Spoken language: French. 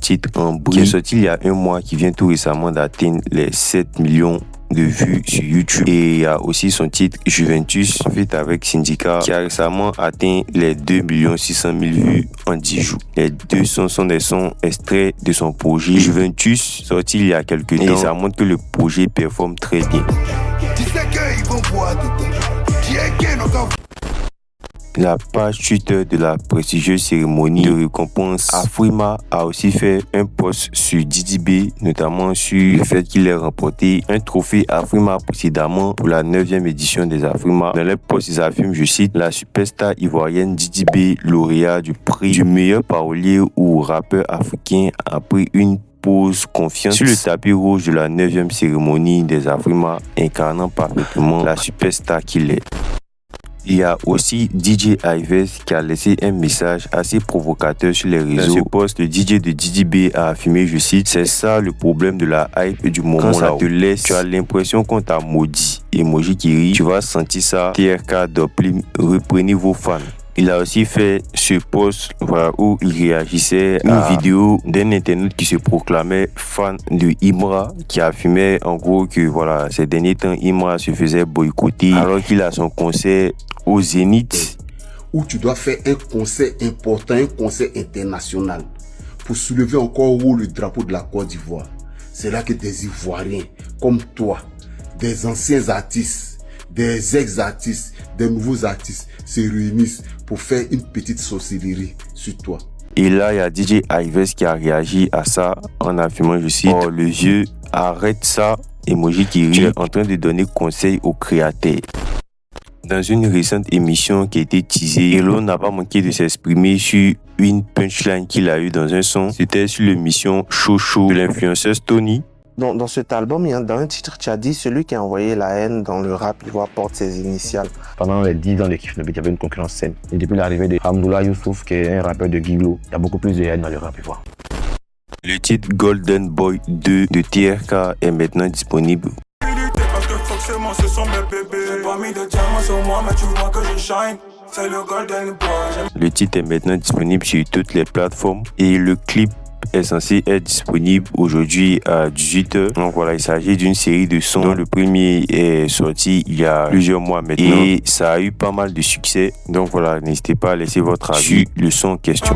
titre En Brie, qui est sorti il y a un mois, qui vient tout récemment d'atteindre les 7 millions de vues sur YouTube. Et il y a aussi son titre Juventus, en fait avec Syndicat, qui a récemment atteint les 2 600 000 vues en 10 jours. Les deux sons sont des sons extraits de son projet Juventus, sorti il y a quelques temps. Et ça montre que le projet performe très bien. La page Twitter de la prestigieuse cérémonie de récompense Afrima a aussi fait un post sur Didi B, notamment sur le fait qu'il ait remporté un trophée Afrima précédemment pour la 9e édition des Afrima. Dans le post, ils affirment, je cite, la superstar ivoirienne Didi B, lauréat du prix du meilleur parolier ou rappeur africain, a pris une pose confiante sur le tapis rouge de la 9e cérémonie des Afrima, incarnant parfaitement la superstar qu'il est. Il y a aussi DJ Ives qui a laissé un message assez provocateur sur les réseaux. Dans ce post, le DJ de Didi B a affirmé, je cite, c'est ça le problème de la hype du moment. Quand ça te laisse, tu as l'impression qu'on t'a maudit. Emoji qui rit, tu vas sentir ça. TRK Doplim, reprenez vos fans. Il a aussi fait ce post où il réagissait à une vidéo d'un internaute qui se proclamait fan de Imra, qui affirmait en gros que voilà, ces derniers temps, Imra se faisait boycotter alors qu'il a son concert au Zénith. Où tu dois faire un concert important, un concert international pour soulever encore haut le drapeau de la Côte d'Ivoire. C'est là que des Ivoiriens comme toi, des anciens artistes, des ex-artistes, des nouveaux artistes se réunissent pour faire une petite sorcellerie sur toi. Et là, il y a DJ Ives qui a réagi à ça en affirmant, je cite, oh, le vieux, arrête ça, emoji qui rit, tu es en train de donner conseil aux créateurs. Dans une récente émission qui a été teasée, Hello n'a pas manqué de s'exprimer sur une punchline qu'il a eue dans un son. C'était sur l'émission Show Show de l'influenceuse Tony. Dans cet album, dans un titre, tu as dit celui qui a envoyé la haine dans le rap, il porte ses initiales. Pendant les 10 ans de Kiff No Beat, il y avait une concurrence saine. Et depuis l'arrivée de Hamdoullah Youssouf, qui est un rappeur de Giglo, il y a beaucoup plus de haine dans le rap ivoire. Le titre Golden Boy 2 de TRK est maintenant disponible. Le titre est maintenant disponible sur toutes les plateformes et le clip est censé être disponible aujourd'hui à 18h. Donc voilà, il s'agit d'une série de sons dont le premier est sorti il y a plusieurs mois maintenant et ça a eu pas mal de succès. Donc voilà, n'hésitez pas à laisser votre avis sur le son en question.